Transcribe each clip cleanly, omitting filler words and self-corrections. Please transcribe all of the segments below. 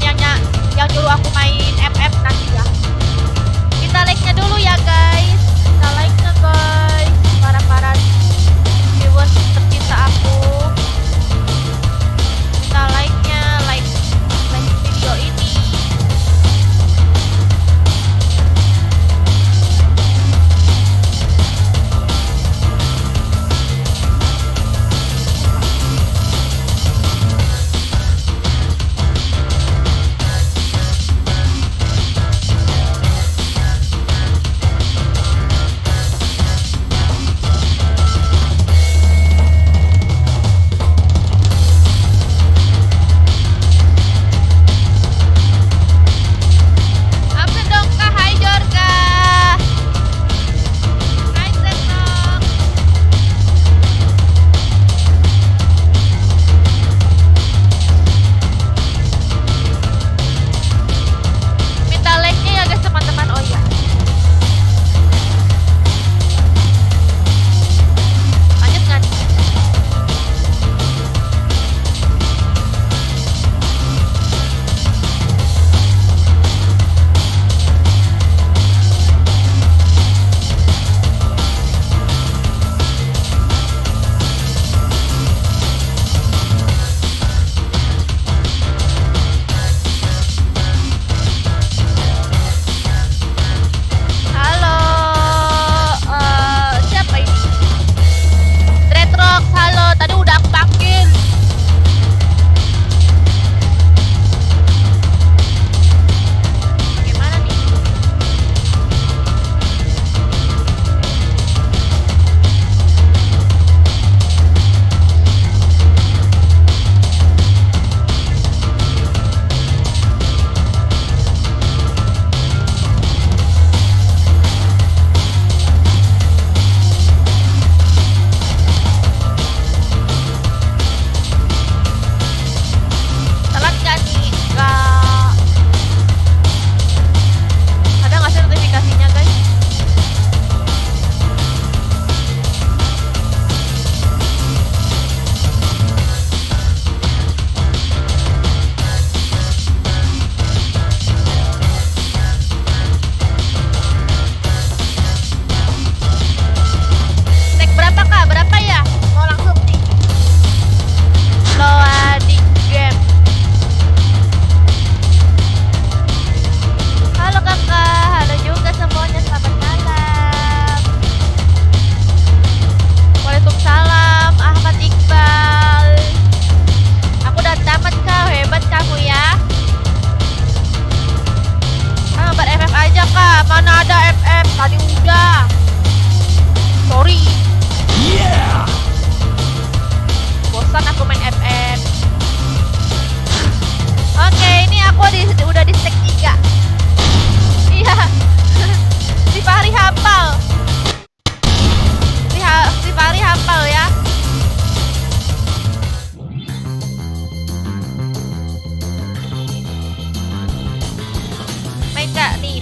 yang nyuruh aku main FF nanti ya. Kita like-nya dulu ya guys. Kita like-nya guys. Para viewers tercinta aku. Kita like-nya, like video ini.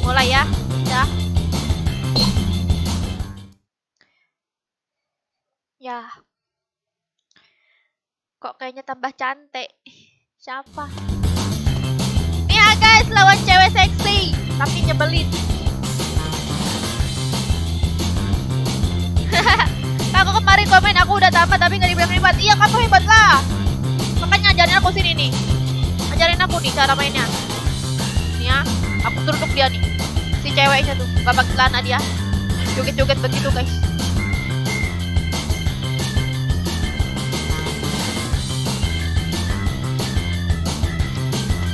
Mulai ya. Ya. Kok kayaknya tambah cantik. Siapa? Nih ya guys, lawan cewek seksi tapi nyebelin. Aku kemarin komen aku udah tamat tapi nggak dibilang hebat. Iya, kamu hebat lah. Makanya ajarin aku sini nih. Ajarin aku nih cara mainnya. Nih ya, aku duduk dia nih. Si ceweknya tuh, gak pakai celana dia. Joget-joget begitu guys.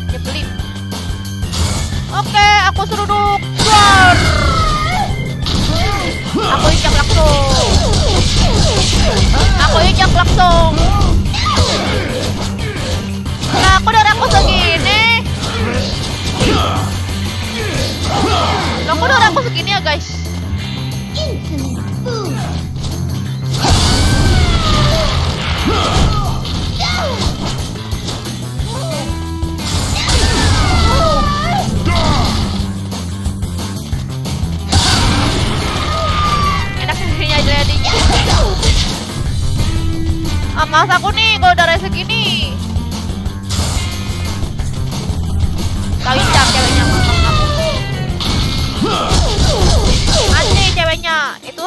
Nyebelin. Oke, aku seruduk. Aku injak langsung. Aku injak langsung. Nah, aku darah aku segini. Aku darah aku segini ya guys. Enak sihnya jadinya. Mas aku nih kalau darah segini.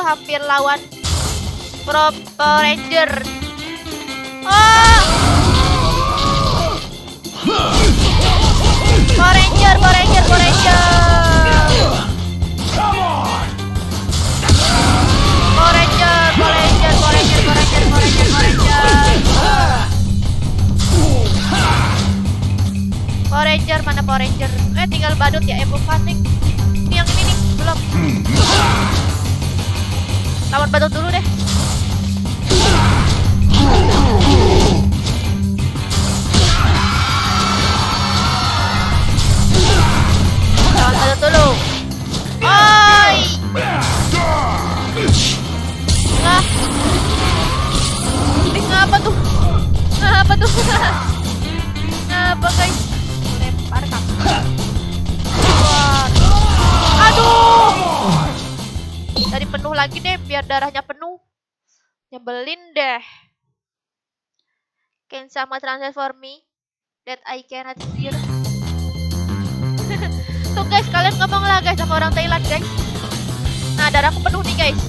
hampir lawan Pro Ranger. Oh! Power Ranger. Power Ranger, mana Power Ranger? Tinggal badut ya, Evokating. Ini yang ini nih, belum. Lawan badut dulu deh. Lawan badut dulu. Oi! Lah. Ini ngapa tuh? Ngapa tuh? Ngapa guys? Lempar kamu. Aduh. Dari penuh lagi deh, biar darahnya penuh. Nyebelin deh. Can someone translate for me that I cannot hear? Tuh guys, kalian ngomong lah guys sama orang Thailand guys. Nah, darahku penuh nih guys.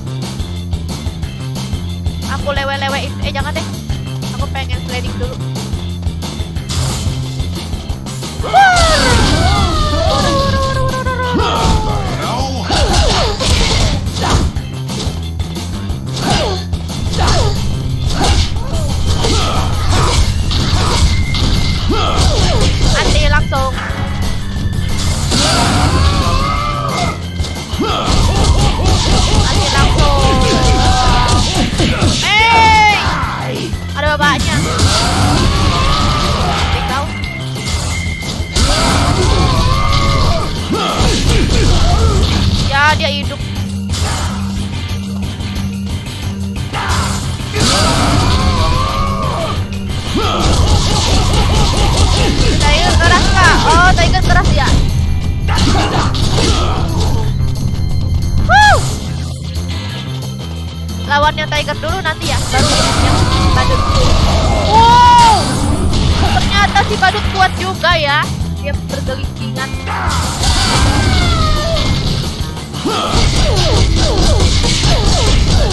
Aku lewe-lewein. Jangan deh. Aku pengen sliding dulu. Anti langsung. Ada bapaknya. Tinggal. Ya, dia hidup. Tiger keras kak? Oh, Tiger keras ya. Lawannya Tiger dulu nanti ya, baru yang badut. Wow, ternyata si badut kuat juga ya. Dia bergelingan.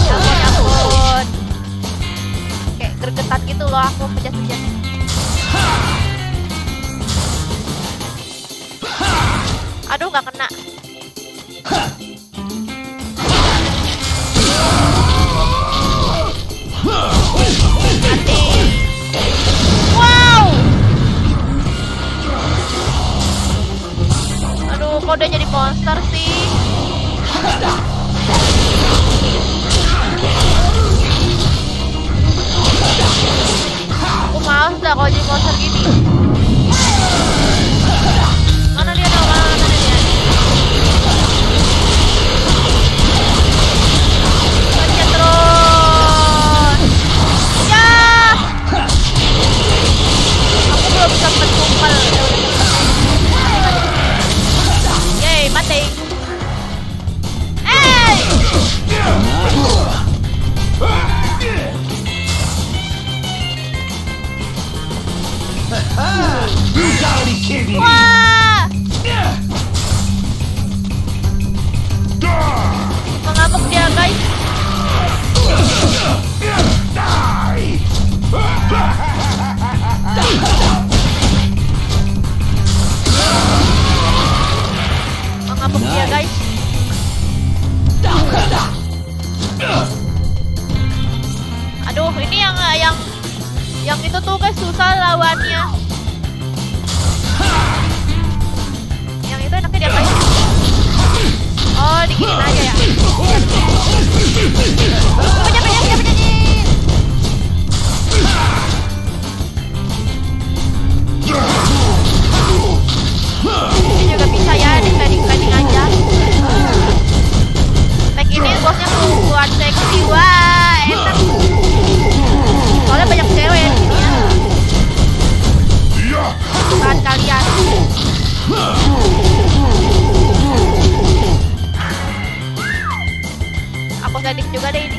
Ya ampun. Kayak gergetan gitu loh aku pejat-pejat. Aduh, nggak kena. Mati. Wow. Aduh, kok udah jadi monster sih? Aku males dah kalau jadi monster gini. Mana dia dong? Mana dia? Pencet terus. Ya. Aku belum bisa mentumpal. Yeay, mati. Brutality kidney. Wah. Mengamuk dia guys. Mengamuk dia guys. Aduh, ini yang itu tuh guys susah lawannya. Yang itu enaknya dia guys. Oh, diginin aja ya. Penyet. Ini juga bisa ya, di sliding aja. Like ini bosnya buat seksi, wah enak. Soalnya banyak cewek di sini ya. Bahan kalian. Aku sliding juga deh ini.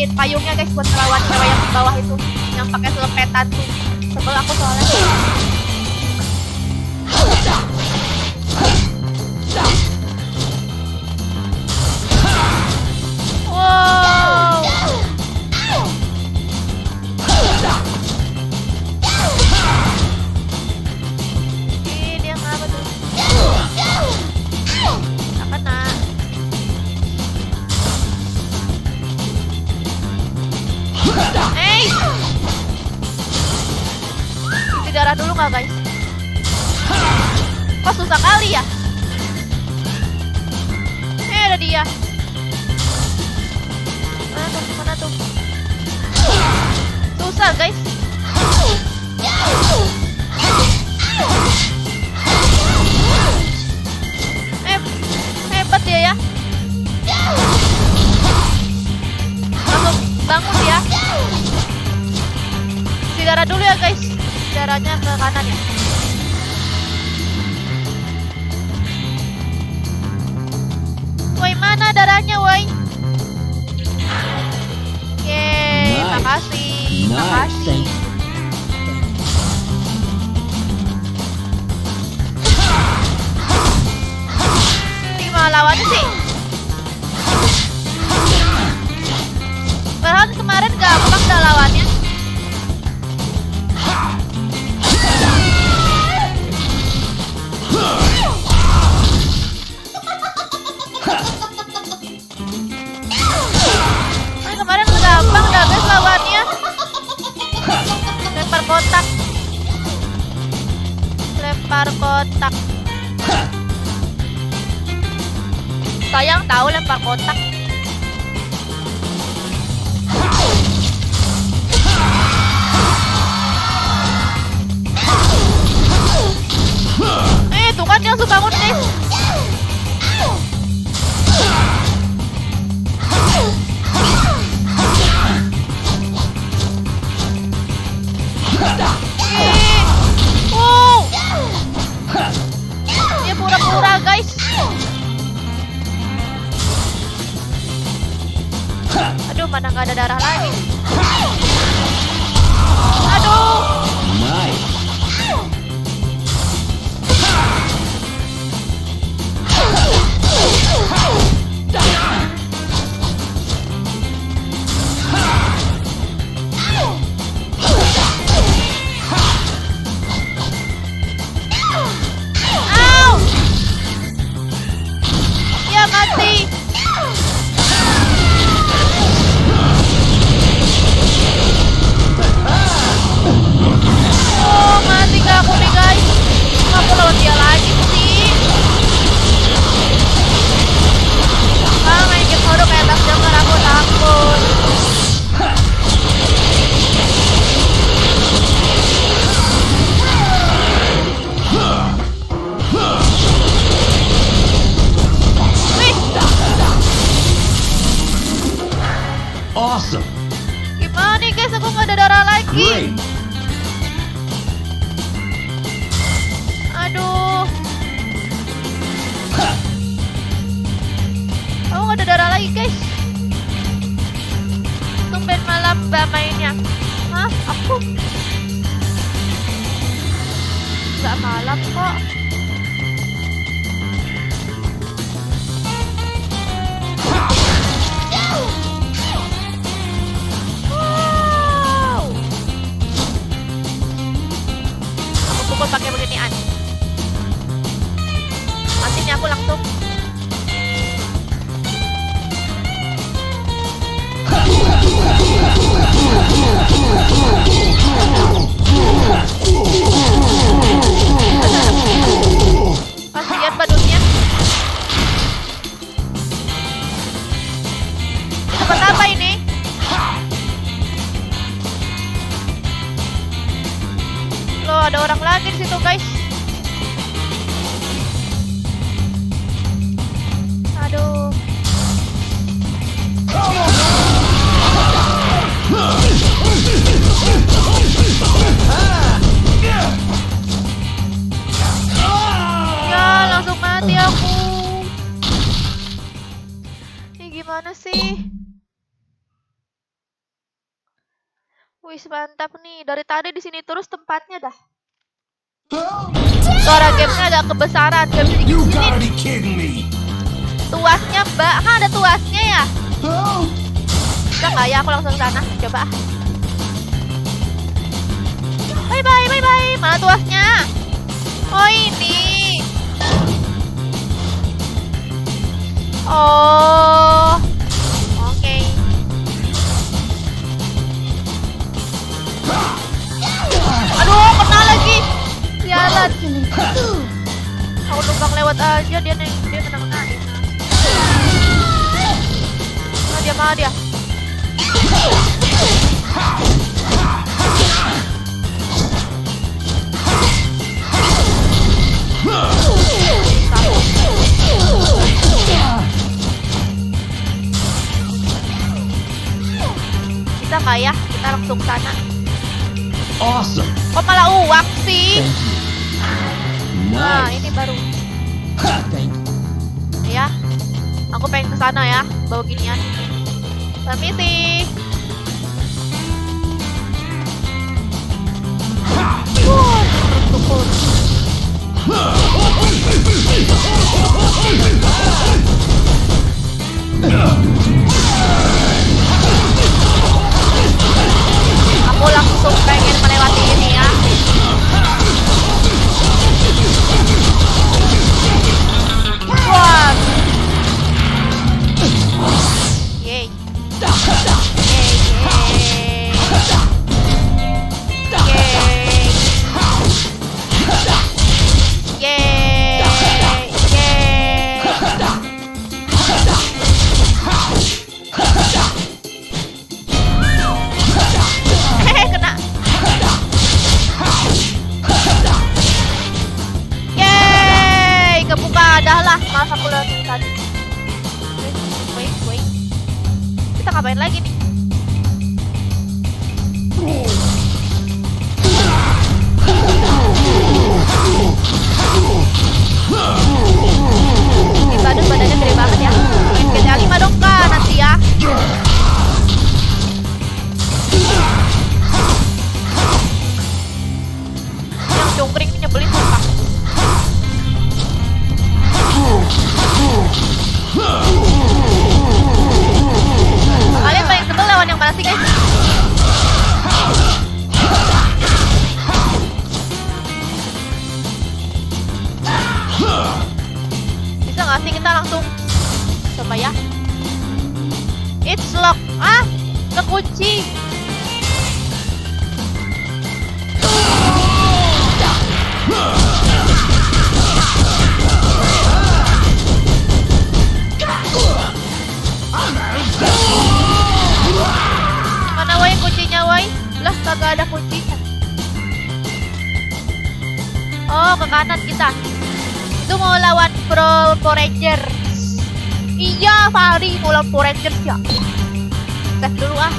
siapin payungnya guys buat melawan cewek yang di bawah itu, yang pakai selepetan tuh. Sebel aku soalnya. Wow. Ih, dia ngapa tuh? Nggak kena. Isi darah dulu nggak guys? Kok susah kali ya? Ada dia. Mana tuh? Mana tuh? Susah guys. Hebat dia ya. Langsung bangun ya. Isi darah dulu ya guys. Darahnya ke kanan ya. Woi, mana darahnya, woi? Yeay, Nice. makasih, Nice, makasih. thank Ini gimana lawannya sih? Padahal kemarin gampang dah lawannya. Kemarin gampang dah guys lawannya. Lempar kotak. Lempar kotak. Sayang tahu lempar kotak. Tuh kan dia langsung bangun guys. Wow. Dia pura-pura guys. Aduh, mana nggak ada darah lagi. Aduh. Nice. Au. Dia mati. Oh, mati gak aku nih guys. Aku lawan dia lagi sih. Main game horor kayak Bang Jangkar, aku takut. Wih, Awesome. gimana nih guys, aku nggak ada darah lagi. Great. Aduh. Aku nggak ada darah lagi guys. Tumben malam mbak mainnya. Hah? Aku nggak malam kok. Wow. Aku pukul pakai beginian. Mati nih aku langsung. Kasihan badutnya. Tempat apa ini? Loh, ada orang lagi di situ, guys. Aduh. Ya, langsung mati aku. Ini gimana sih? Wih, mantap nih. Dari tadi di sini terus tempatnya dah. Suara gamenya agak kebesaran. Gak bisa You dikecilin. gotta be kidding me. Tuasnya, Mbak. Kan ada tuasnya ya? Bisa nggak ya? Aku langsung sana. Coba. Bye bye, bye bye. Mana tuasnya? Oh ini. Oh. Oke. Aduh, kena lagi. Sialan. Aku numpang lewat aja dia kena. Mana dia? Bisa nggak ya? Kita langsung ke sana. Awesome. Kok malah uang sih? Nah, Nice. ini baru. Thank you. Ya. Aku pengen ke sana ya, bawa ginian. Permisi. Syukur. Aku langsung pengen melewati ini ya. Wah. Yeay. Kena. Yeay, kebuka dah lah. Maaf aku langsung tadi. Wait. Kita ngapain lagi nih? Ini badannya gede banget ya. Main GTA 5 dong kak nanti ya. Yang cungkring ini nyebelin sumpah. Kalian paling sebel lawan yang mana sih guys? Bisa nggak sih kita langsung coba ya? It's lock. Ah, kekunci. Mana woi kuncinya woi? Lah kagak ada kuncinya. Oh, ke kanan kita. Itu mau lawan Pro Rangers. Iya, Fahri mau lawan Pro Rangers ya. Save dulu ah.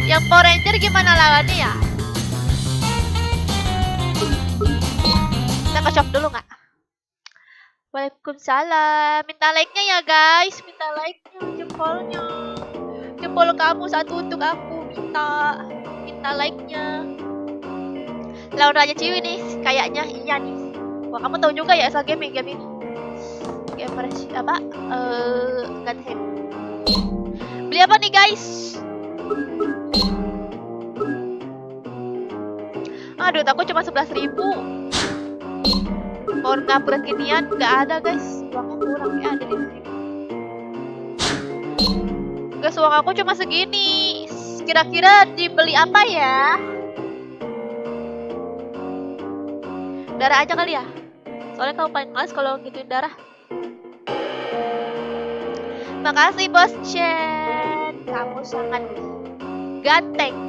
Yang Power Ranger gimana lawannya ya? Kita ke shop dulu nggak? Waalaikumsalam. Minta like-nya ya guys. Minta like-nya, jempolnya. Jempol kamu satu untuk aku. Minta like-nya. Lawan Raja Ciwi nih. Kayaknya iya nih. Wah, kamu tahu juga ya asal game ini. Game apa? Gunhead. Beli apa nih guys? Aduh, aku cuma 11.000. Mau ngupgrade ginian nggak ada guys, uangnya kurang ya, ada 5.000. Guys, uang aku cuma segini. Kira-kira dibeli apa ya? Darah aja kali ya. Soalnya kamu paling males kalau gituin darah. Makasih Bos Chen, kamu sangat ganteng.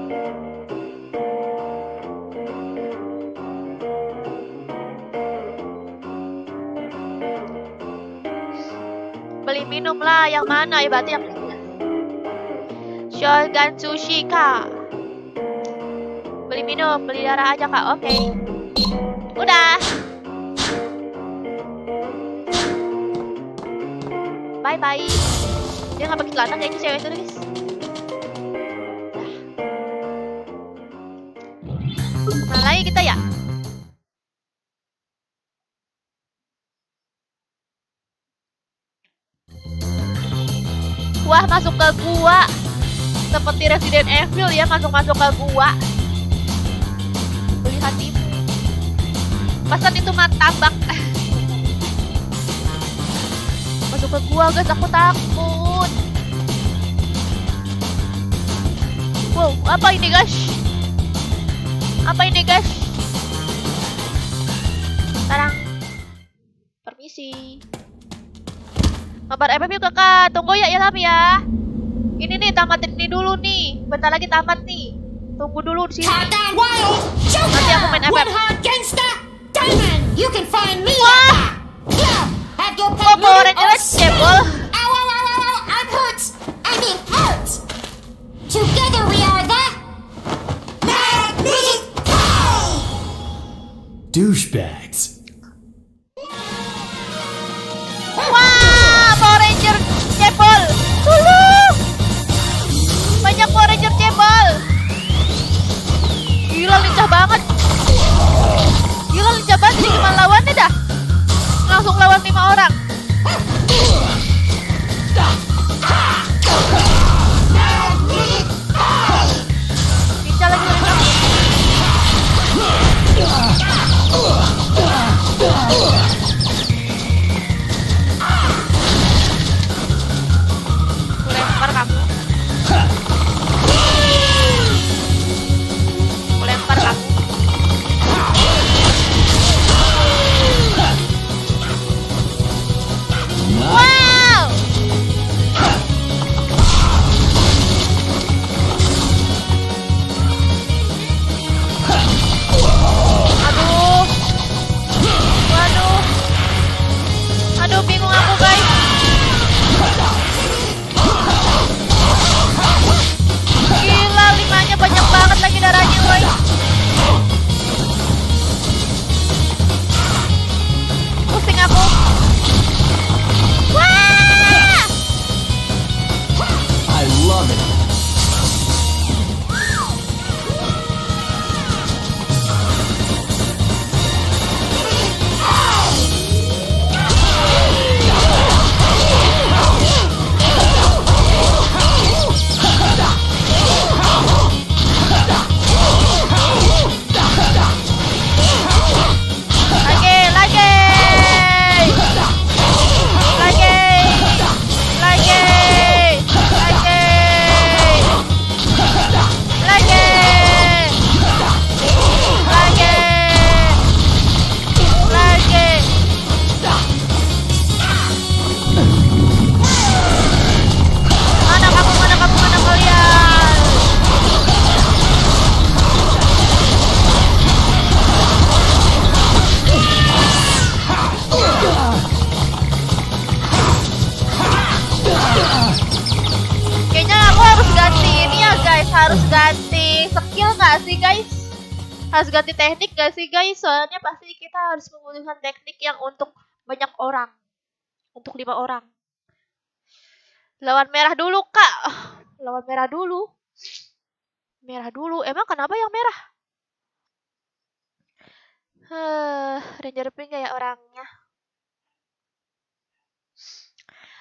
Beli minum lah, yang mana ya berarti yang ini. Shogun sushi kak. Beli minum, beli darah aja kak. Oke. Udah. Bye bye. Dia nggak pakai celana kayaknya cewek itu guys. Mana lagi kita ya? Wah, masuk ke gua. Seperti Resident Evil ya, masuk-masuk ke gua. Beli hatimu. Pesan itu martabak. Masuk ke gua guys, aku takut. Wow, apa ini guys? Apa ini guys? Tarang. Permisi. Kabar FF yuk kakak, tunggu ya tapi ya. Ini nih tamatin ini dulu nih. Bentar lagi tamat nih. Tunggu dulu di sini. Nanti aku main FF. You can find me. Wah, Have your kok Power Ranger cebol? I'm hurt. I mean hurt. Together we are the Magnetic Douchebags. Wah, Power Ranger cebol. Tolong. Banyak Power Ranger cebol. Gila lincah banget. Gila lincah banget, ini gimana lawannya dah? Langsung lawan 5 orang. Lincah lagi lincah. Aku lempar kamu. Aku lempar kamu. Wow! Aduh. Waduh. Aduh, bingung aku, guys. Gila, 5-nya banyak banget lagi darahnya, woy. Pusing aku. Wah! I love it. Lagi, lagi. Lagi. Lagi. Lagi. Lagi. Lagi. Lagi. Mana kamu, mana kamu, mana kalian? Kayaknya aku harus ganti ini ya guys, harus ganti skill nggak sih guys? Harus ganti teknik nggak sih guys? Soalnya pasti kita harus membutuhkan teknik yang untuk banyak orang, untuk 5 orang. Lawan merah dulu kak, lawan merah dulu, merah dulu. Emang kenapa yang merah? Ranger pink kayak orangnya.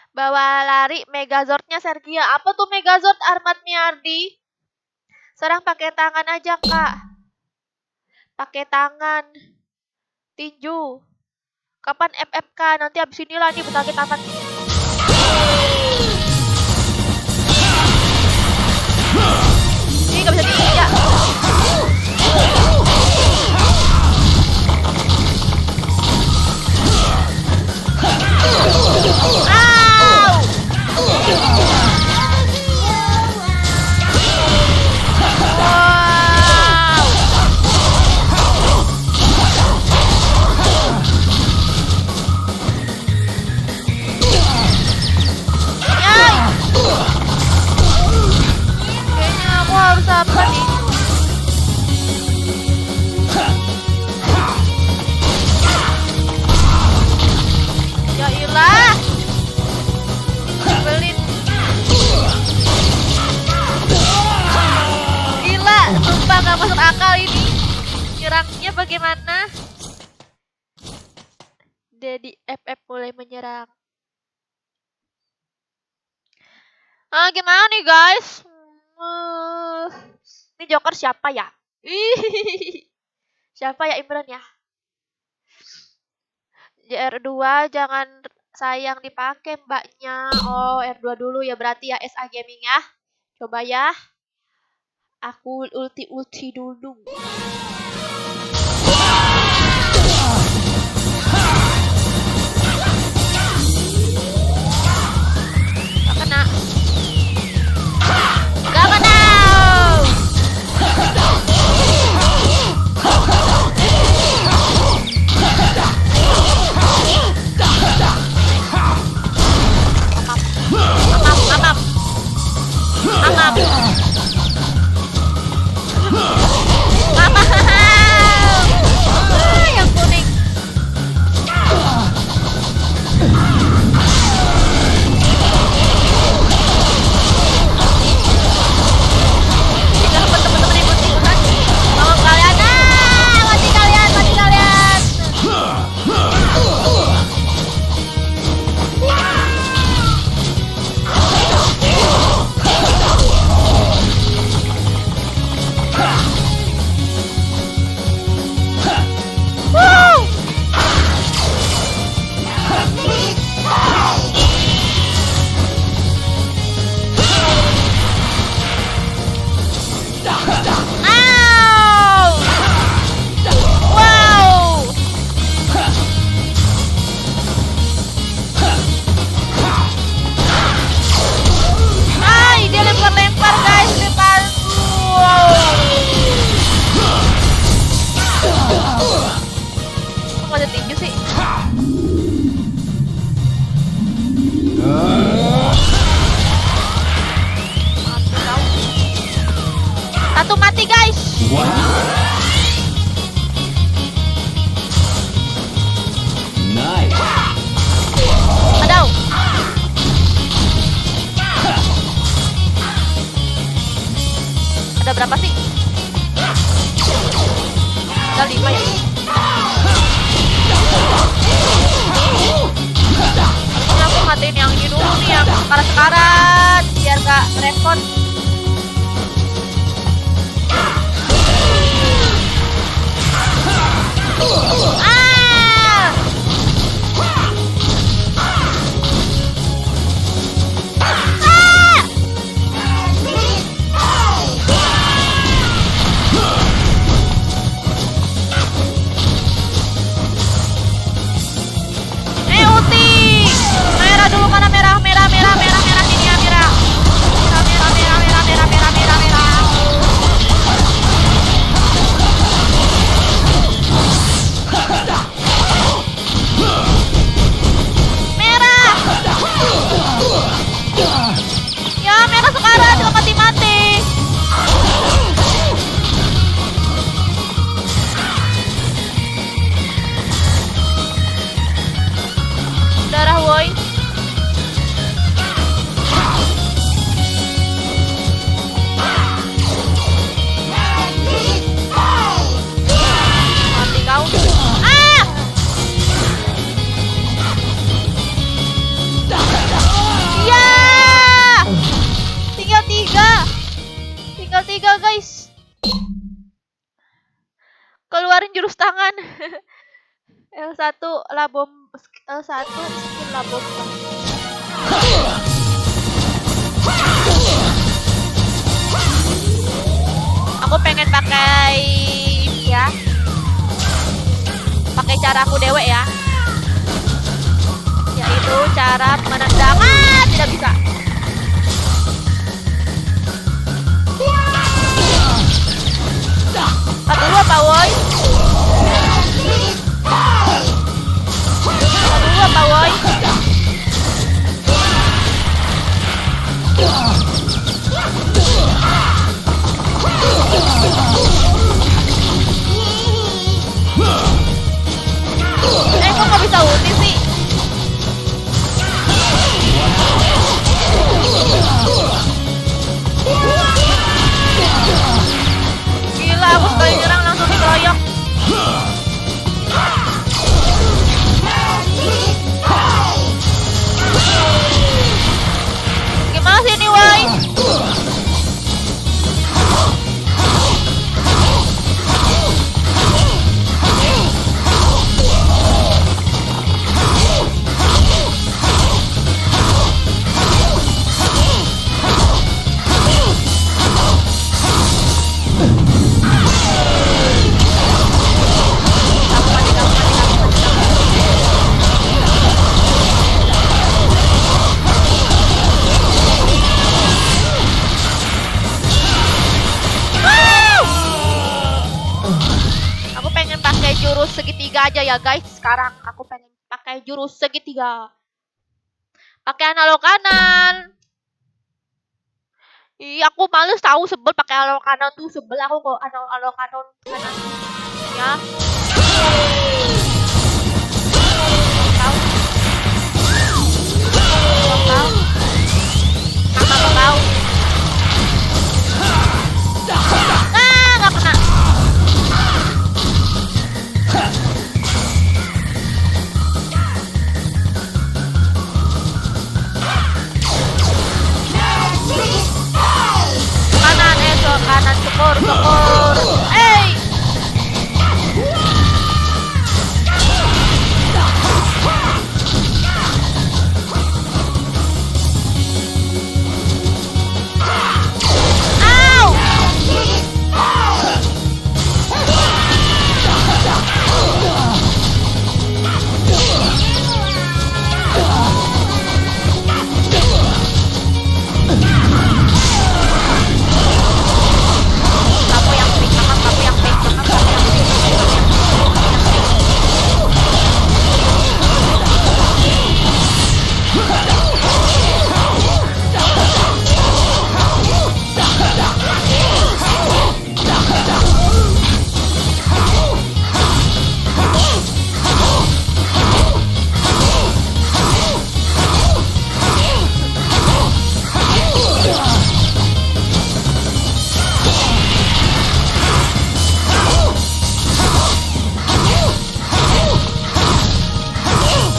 Bawa lari Megazord-nya Sergia. Apa tuh Megazord Armad Miardi? Sekarang pakai tangan aja, Kak. Pakai tangan. Tinju. Kapan FFK? Nanti abis inilah nih bentar kita tamat. Ini gak bisa diinjak. Wow. menyerangnya bagaimana? Daddy FF mulai menyerang. Gimana nih guys? Ini Joker siapa ya? Siapa ya Imran ya? R2 jangan sayang dipakai mbaknya. Oh R2 dulu ya berarti ya SA Gaming ya. Coba ya. Aku ulti dulu. Gak kena. Gak kena. Amap. Yang kuning. Jangan teman-teman ikut-ikutan. Mau kalian, mati kalian. Dia lempar guys di depanku. Kok nggak ada tinju sih? Satu mati guys. Nice. Aduh. Ada berapa sih? Ada 5 ya? Harusnya aku matiin yang ini dulu nih, yang sekarat-sekarat biar gak repot. Ulti merah dulu, mana merah sini ya merah. Ya merah sekarang juga mati. Darah woi. Mati kau. Iya. Tinggal tiga guys. Keluarin jurus tangan. L1 labom, L1 skill labom. Aku pengen pakai ini ya. Pakai cara aku dewek ya. Yaitu cara menendang. Tidak bisa. Satu dulu apa woi? Apa woi? Kok nggak bisa ulti sih? Gila, aku sekali nyerang langsung dikeroyok. aja ya guys. Sekarang aku pengen pakai jurus segitiga. Pakai analog kanan. Iya, aku males tahu, sebel pakai analog kanan tuh, sebel aku kok analog kanan. Ya. Tahu. Tahu. Mama tahu. Nggak kena. Kanan syukur. Kamu yang pink, kamu yang pink, kamu yang pink.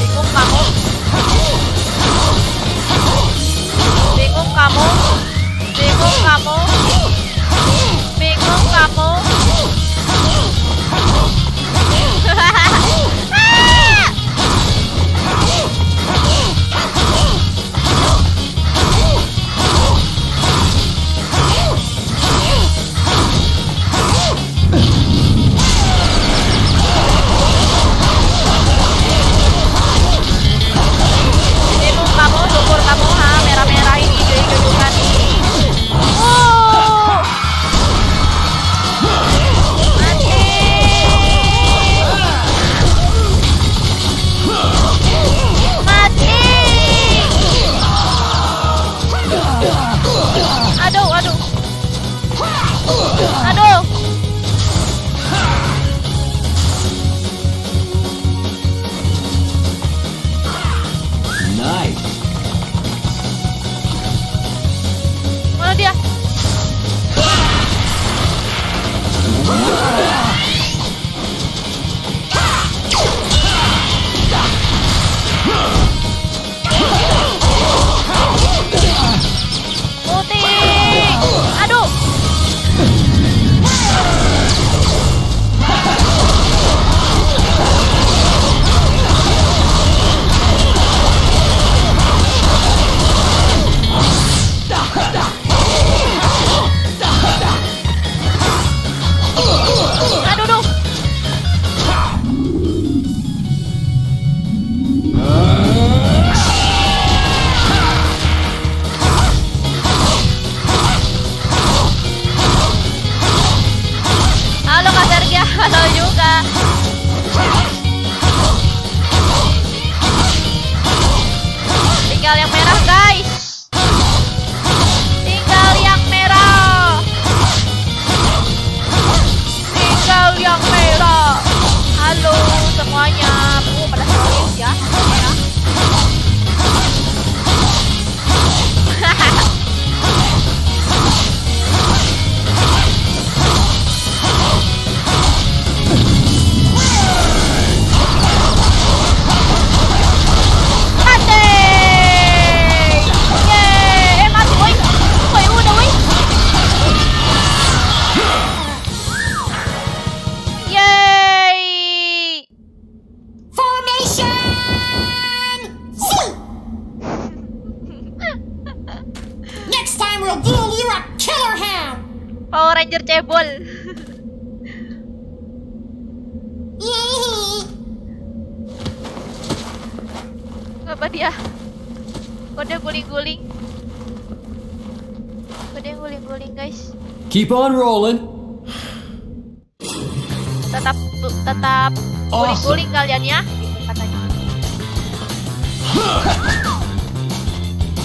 Bingung kamu. Bingung kamu, syukur kamu, merah-merah ini, hijau-hijau kan. Aduh. Nice. Mana dia? Putih. Aduh. Aduh, duh. Halo Kak Sergia, halo juga. Tinggal yang merah guys. Tinggal yang merah. Tinggal yang merah. Halo semuanya. Pada serius ya. Merah. Mati. Yeay. Mati woi. Woi udah woi. Yeay. Formation! See! Next time we'll deal you a killer hand! Power Ranger cebol. Yee! Apa dia? Kode guling-guling. Kode guling-guling guys. Keep on rolling. Tetap Guling-guling kalian ya, gitu katanya.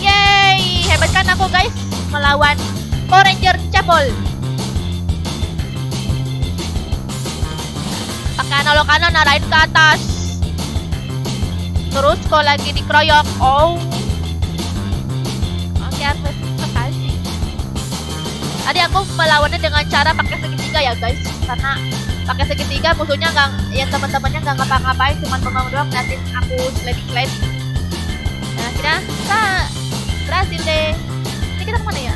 Yeay, hebat kan aku guys melawan Power Ranger Cabol. Pakai analog-analog narain ke atas. Terus kalau lagi dikeroyok, oh. Oke, aku makasih. Tadi aku melawannya dengan cara pakai segitiga ya guys, karena pakai segitiga musuhnya nggak, ya teman-temannya nggak ngapa-ngapain, cuma bengong doang ngeliatin aku sliding. Nah, akhirnya kita berhasil deh. Ini kita kemana ya?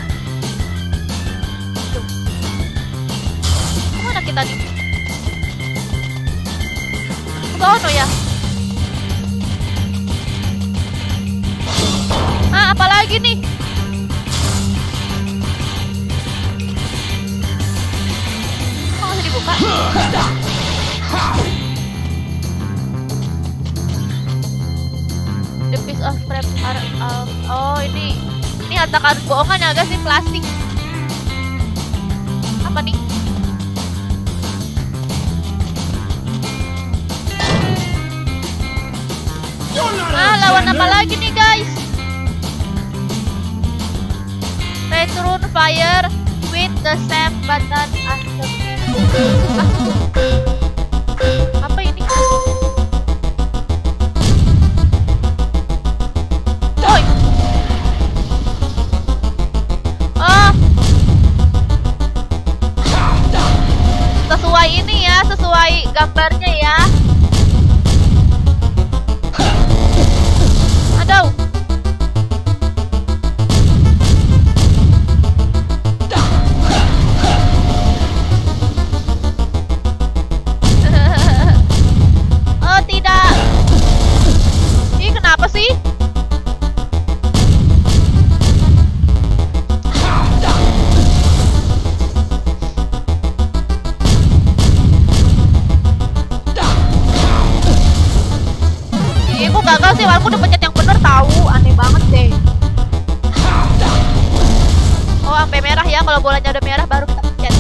Tuh. Kemana kita nih? Ke ono ya? Ah, apalagi nih? Kok masih dibuka? The piece of frame are oh ini harta karun bohongan ya guys, ini plastik. Apa nih? Lawan apa lagi nih guys? Return fire with the same button as the apa ini? Oi. Oh. Sesuai ini ya, sesuai gambarnya ya. Aduh. Oh tidak. Ini kenapa sih? Ih, kok gagal sih? Aku udah pencet yang bener tahu, aneh banget deh. Oh, sampai merah ya, kalau bolanya udah merah baru kita pencet.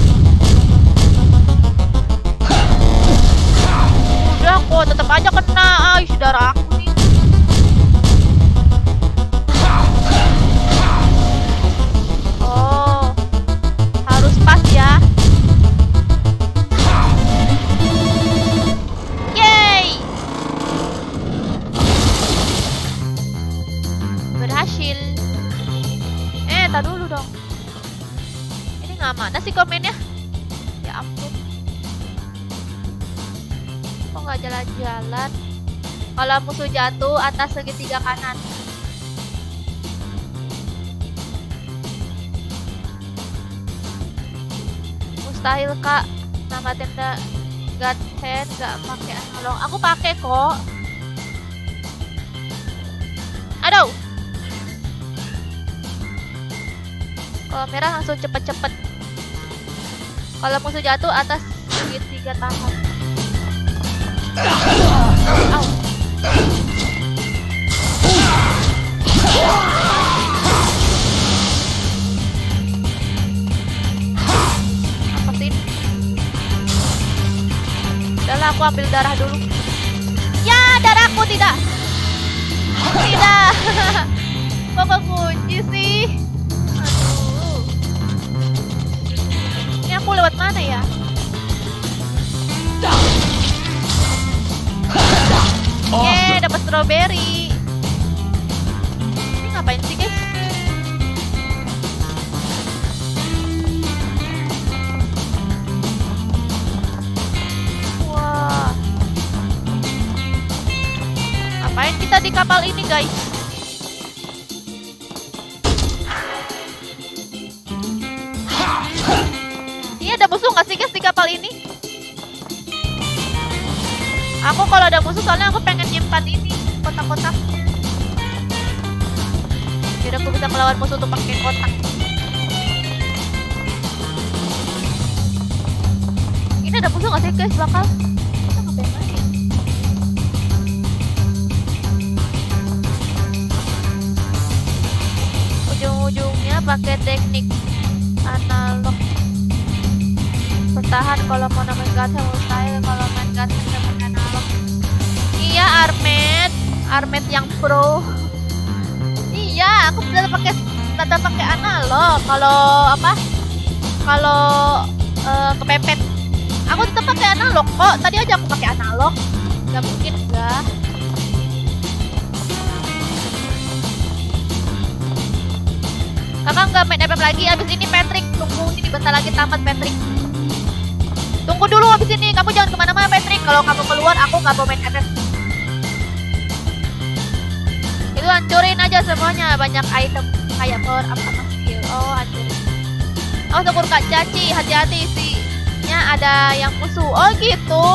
Udah kok, tetap aja kena. Ay, saudara aku nih. Oh, harus pas ya. Yeay. Berhasil. Tar dulu dong. Ini nggak mana sih komennya? Ya ampun. Kok nggak jalan-jalan? Kalau musuh jatuh atas segitiga kanan. Mustahil kak. Nama tenda God Hand nggak pakai analog. Aku pakai kok. Aduh. Kalau merah langsung cepet-cepet. Kalau musuh jatuh atas segitiga tahan. Au. Apa sih? Udahlah, aku ambil darah dulu. Ya, darahku tidak. Tidak. Kok kekunci sih? Aduh. Ini aku lewat mana ya? Yeay, dapat strawberry. Ini ngapain sih guys? Wah. Ngapain kita di kapal ini guys? Ini ada musuh nggak sih guys di kapal ini? Aku kalau ada musuh soalnya aku pengen nyimpan ini kotak-kotak. Biar aku bisa melawan musuh untuk pakai kotak. Ini ada musuh nggak sih guys bakal? Kita ngapain lagi? Ujung-ujungnya pakai teknik analog. Bertahan kalau mau main gacha mustahil, kalau main gacha dengan analog ya Armet yang pro. Iya, aku tetap pakai analog. Kalau apa? Kalau kepepet, aku tetap pakai analog kok. Tadi aja aku pakai analog. Gak mungkin enggak. Kakak nggak main FF lagi. Abis ini Patrick, tunggu ini bentar lagi tamat Patrick. Tunggu dulu abis ini. Kamu jangan kemana-mana Patrick. Kalau kamu keluar, aku nggak mau main FF. Itu hancurin aja semuanya. Banyak item kayak power up sama skill. Oh, hancurin. Oh, syukur Kak Caci. Hati-hati sih. Nya ada yang musuh. Oh, gitu.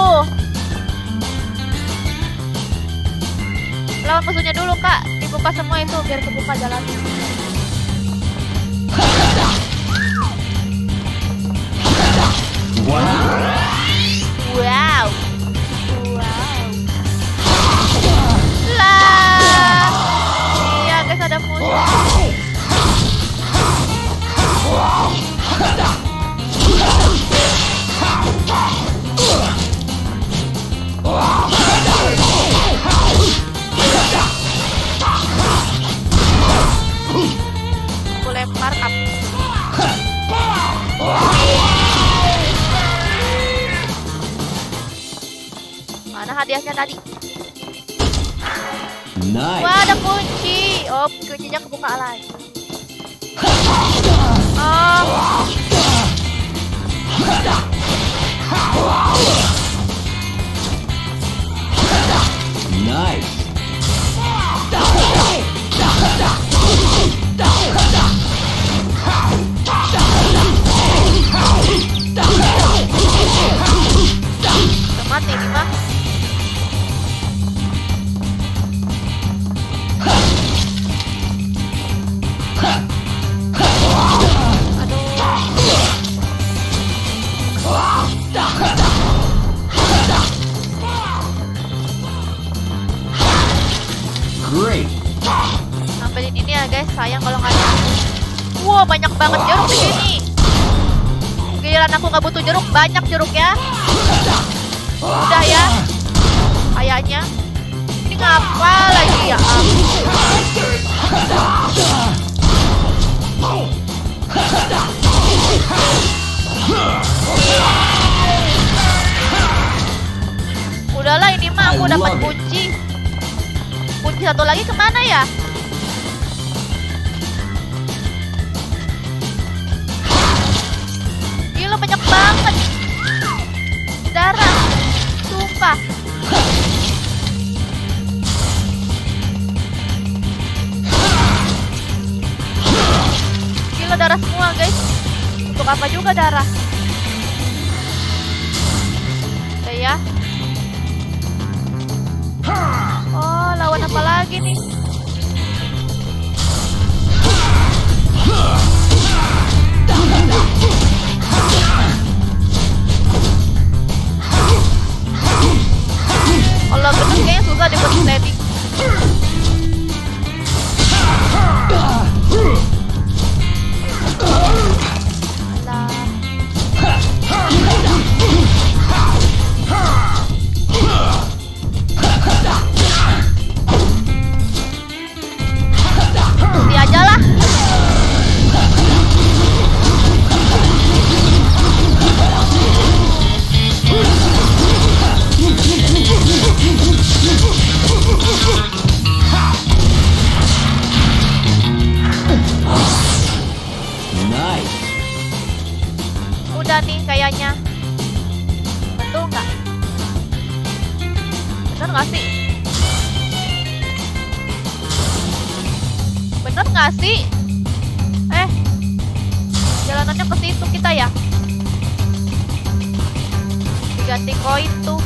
Lawan musuhnya dulu Kak. Dibuka semua itu biar kebuka jalannya. Wow. Lah. Iya guys, ada musuh. Aku lempar up. Mana hadiahnya tadi? Nice. Wah, ada kunci. Oh, kuncinya kebuka lagi. Oh. Nice. Udah mati nih mah. Great. Ambilin ini ya guys, sayang kalau nggak ada. Wow, banyak banget jeruk di sini. Giliran aku nggak butuh jeruk, banyak jeruk ya. Udah ya, kayaknya. Ini ngapa lagi ya? Udahlah, ini mah aku dapat kunci. Kunci satu lagi kemana ya? Gila, banyak banget. Darah. Sumpah. Gila, darah semua guys. Untuk apa juga darah? Udah ya. Oh, lawan apa lagi nih? Kalau bener kayaknya susah deh buat setting. Nanti aja lah. Nice. Udah nih kayaknya. Betul nggak? Bener nggak sih? Bener nggak sih? Jalanannya ke situ kita ya. Diganti koin tuh.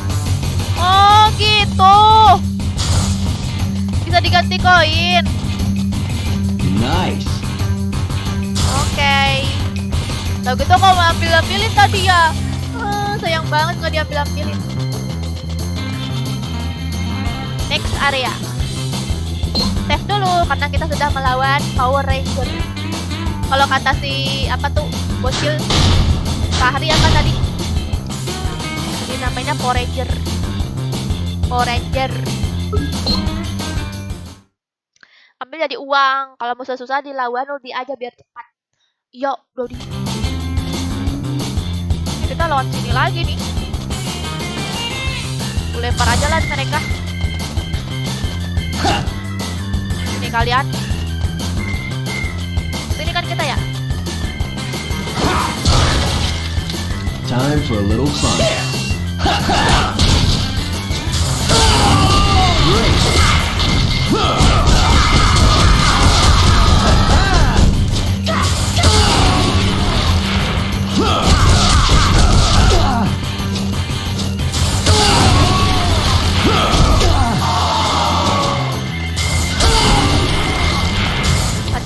Oh gitu. Bisa diganti koin. Nice. Oke. Tahu gitu kok mau ambilin tadi ya. Sayang banget nggak diambil-ambilin. Next area. Save dulu karena kita sudah melawan Power Ranger. Kalau kata si apa tuh bocil Fahri apa tadi? Ini namanya Power Ranger. Power Ranger. Ambil jadi uang. Kalau mau susah dilawan Dodi aja biar cepat. Yuk, Dodi. Kita lawan sini lagi nih. Aku lempar aja lah mereka. Sini kalian. Sini kan kita ya. Time for a little fun. Great.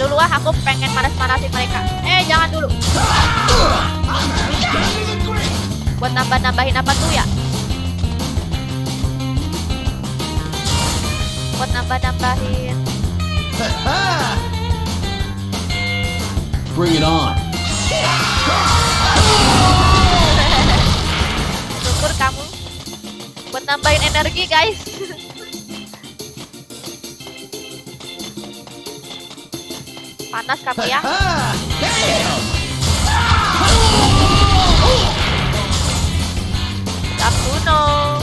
Dulu aku pengen manas-manasin mereka. Jangan dulu. Buat nambah-nambahin apa tuh ya? Buat nambah-nambahin. Bring it on. Syukur kamu. Buat nambahin energi guys. Panas kamu ya. Kuno.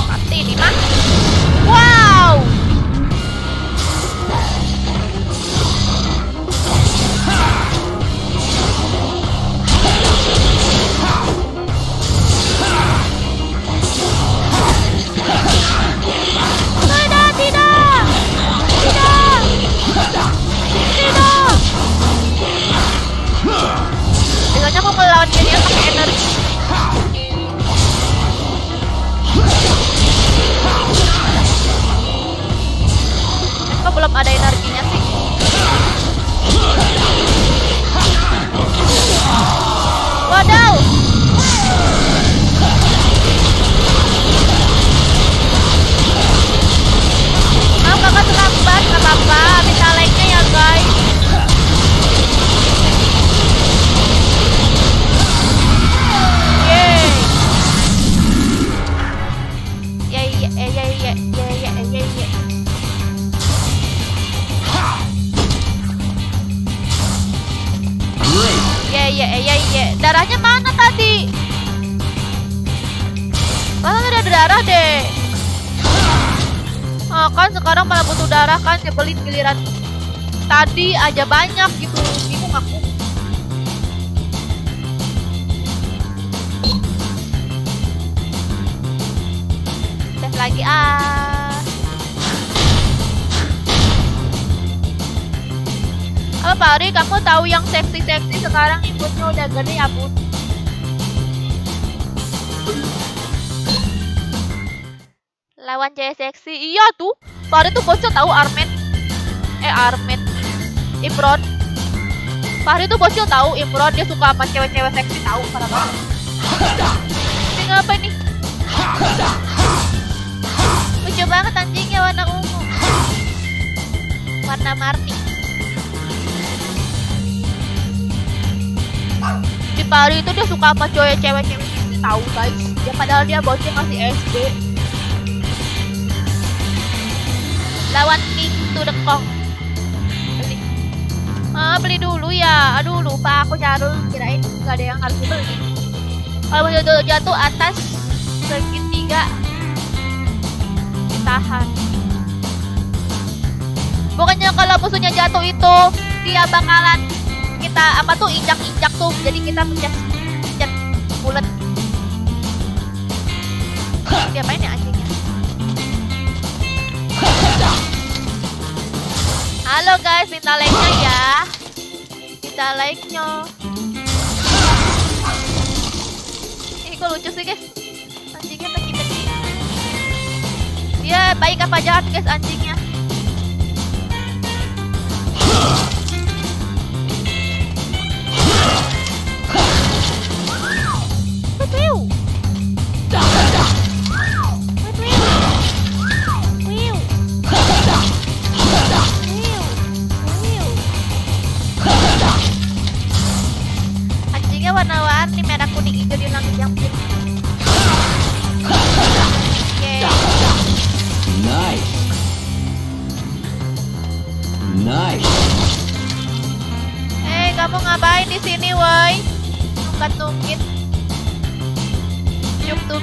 Mati ini mah. Wow. Biasanya aku melawan dia pakai energi. Kok belum ada energinya sih? Wadaw! Mau kakak terlambat, gak apa-apa. Minta like-nya ya guys. Darahnya mana tadi? Mana ada darah deh? Kan sekarang malah butuh darah kan, nyebelin giliran tadi aja banyak gitu. Bingung aku. Save lagi Halo Pak Ari, kamu tahu yang seksi-seksi sekarang inputnya udah gede ya bun? Lawan cewek seksi, iya tuh. Pak Ari tuh bocil tahu Armet. Imron. Pak Ari tuh bocil tahu Imron, dia suka sama cewek-cewek seksi tahu parah banget. Ini ngapain nih? Lucu banget anjingnya warna ungu. Warna Marni. Di Pari itu dia suka sama cewek-cewek tahu guys. Ya padahal dia bocil masih SD. Lawan King to the Kong. Beli. Beli dulu ya. Aduh lupa aku carul, kirain nggak ada yang harus dibeli. Kalau jatuh atas segitiga ditahan. Pokoknya kalau musuhnya jatuh itu dia bakalan kita injak-injak tuh, jadi kita pencet bulat. Diapain ya anjingnya? Halo guys, minta like-nya ya. Minta like-nya. Ini kok lucu sih guys. Anjingnya teki-teki. Dia baik apa jahat guys anjingnya?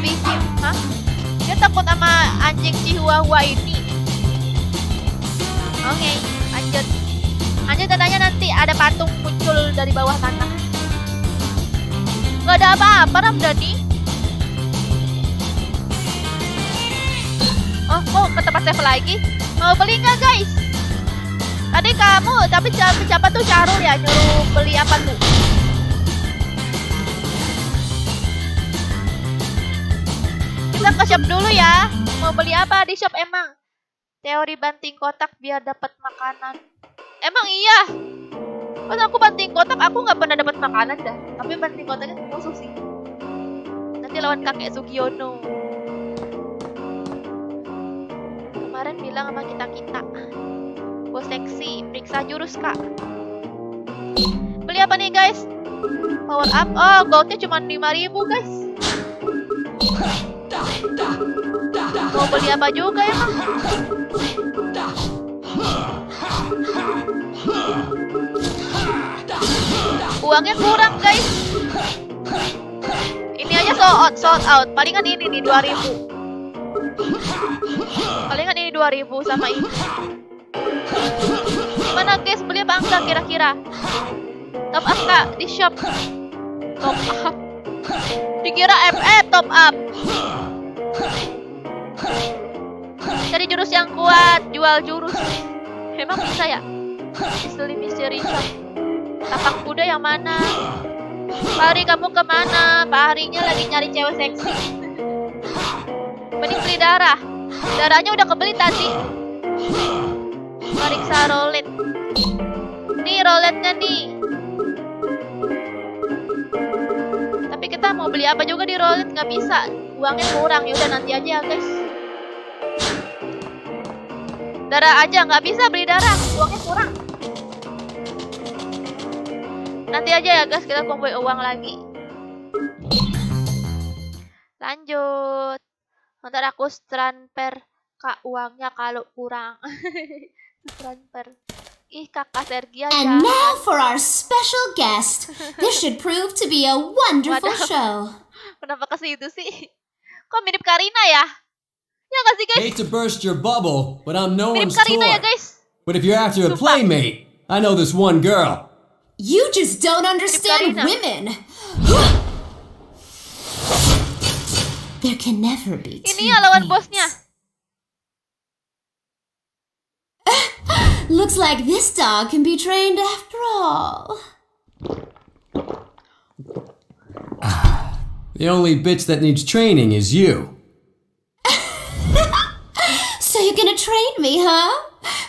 habisin. Hah? Dia takut sama anjing Chihuahua ini. Oke, lanjut. Lanjut tandanya nanti ada patung muncul dari bawah tanah. Gak ada apa-apa Ramdhani. Oh, mau ke tempat save lagi? Mau beli nggak guys? Tadi kamu, tapi siapa tuh Carul ya nyuruh beli apa tuh? Kita ke shop dulu ya. Mau beli apa di shop emang? Teori banting kotak biar dapat makanan. Emang iya? Pas aku banting kotak, aku nggak pernah dapat makanan dah. Tapi banting kotaknya musuh sih. Nanti lawan kakek Sugiono. Kemarin bilang sama kita. Bos seksi, periksa jurus kak. Beli apa nih guys? Power up. Oh, goldnya cuma 5.000 guys. Mau beli apa juga emang? Uangnya kurang guys. Ini aja sold out. Palingan ini nih 2.000. Palingan ini 2.000 sama ini. Gimana guys, beli apa enggak kira-kira? Top up kak di shop. Top up. Dikira top up. Cari jurus yang kuat, jual jurus. Emang bisa ya? Misteri shop. Tapak kuda yang mana? Pak Hari kamu kemana? Pak Harinya lagi nyari cewek seksi. Mending beli darah. Darahnya udah kebeli tadi. Periksa rolet. Nih roletnya nih. Tapi kita mau beli apa juga di rolet nggak bisa. Uangnya kurang. Yaudah nanti aja ya guys. Darah aja nggak bisa beli darah. Uangnya kurang. Nanti aja ya guys, kita kumpulin uang lagi. Lanjut. Ntar aku transfer kak uangnya kalau kurang. Transfer. Ih kakak Sergia And jahat. now for our special guest. This should prove to be a wonderful Waduh. show. Kenapa ke situ sih? Kok mirip Karina ya? Ya nggak sih guys? Hate to burst your bubble, but I'm no Mirip one's Karina ya toy. guys. But if you're after a Sumpah. playmate, I know this one girl. You just don't understand Karina. women. There can never be two Ini ya lawan queens. bosnya. Looks like this dog can be trained after all. The only bitch that needs training is you. So you're gonna train me, huh?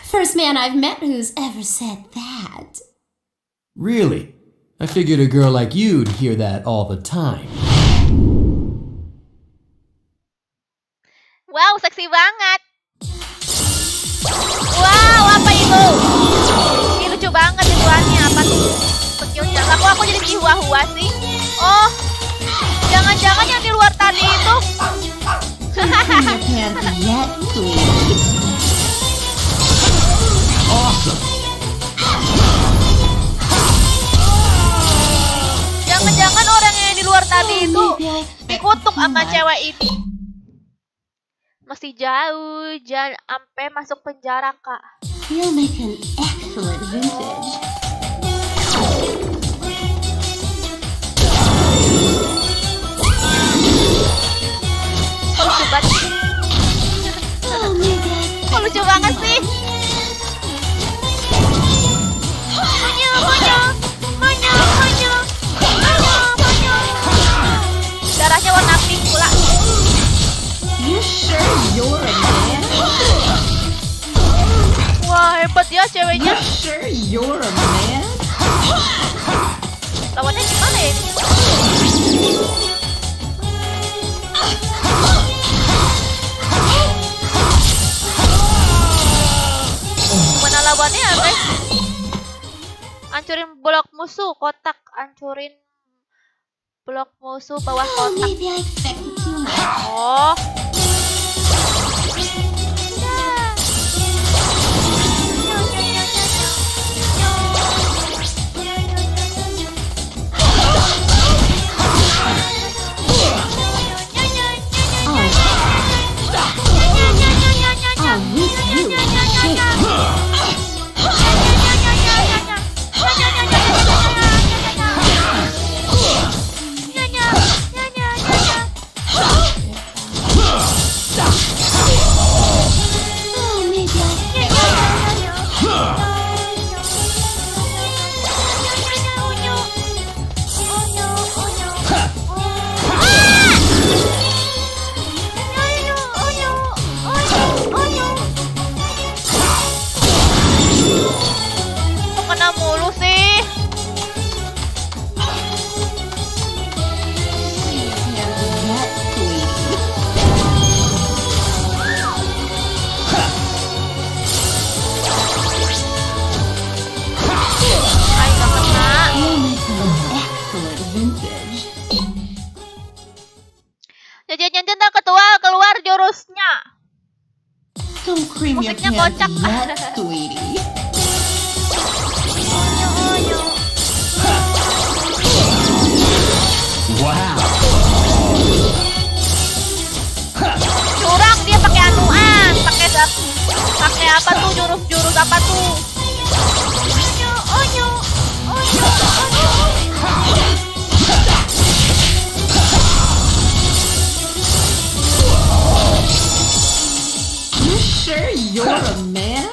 First man I've met who's ever said that. Really? I figured a girl like you'd hear that all the time. Wow, seksi banget. Wow, apa itu? Ini lucu banget visualnya. Apa tuh? Cute-nya. Aku jadi Chihuahua sih. Oh, jangan-jangan yang di luar tadi itu. You can't yet, sweetie. Awesome! Jangan-jangan orang yang di luar tadi itu Maybe I expect dikutuk too sama much. cewek ini. Masih jauh, jangan sampai masuk penjara kak. You'll make an excellent vintage. Kok lucu banget? Oh, maybe I expect Kok lucu banget sih? Monyo. Darahnya warna pink pula. You sure you're a man? Wah hebat ya ceweknya. Sure you're a man? Lawannya gimana ya? Mana lawannya ya guys? Hancurin blok musuh, kotak. Hancurin blok musuh bawah Oh, kotak. maybe I expected too much. Oh. jurusnya. Don't cream your Musiknya pants kocak. yet, sweetie. Wow. Curang dia pakai anuan, pakai apa tuh jurus apa tuh? Onyo. You sure you're a man?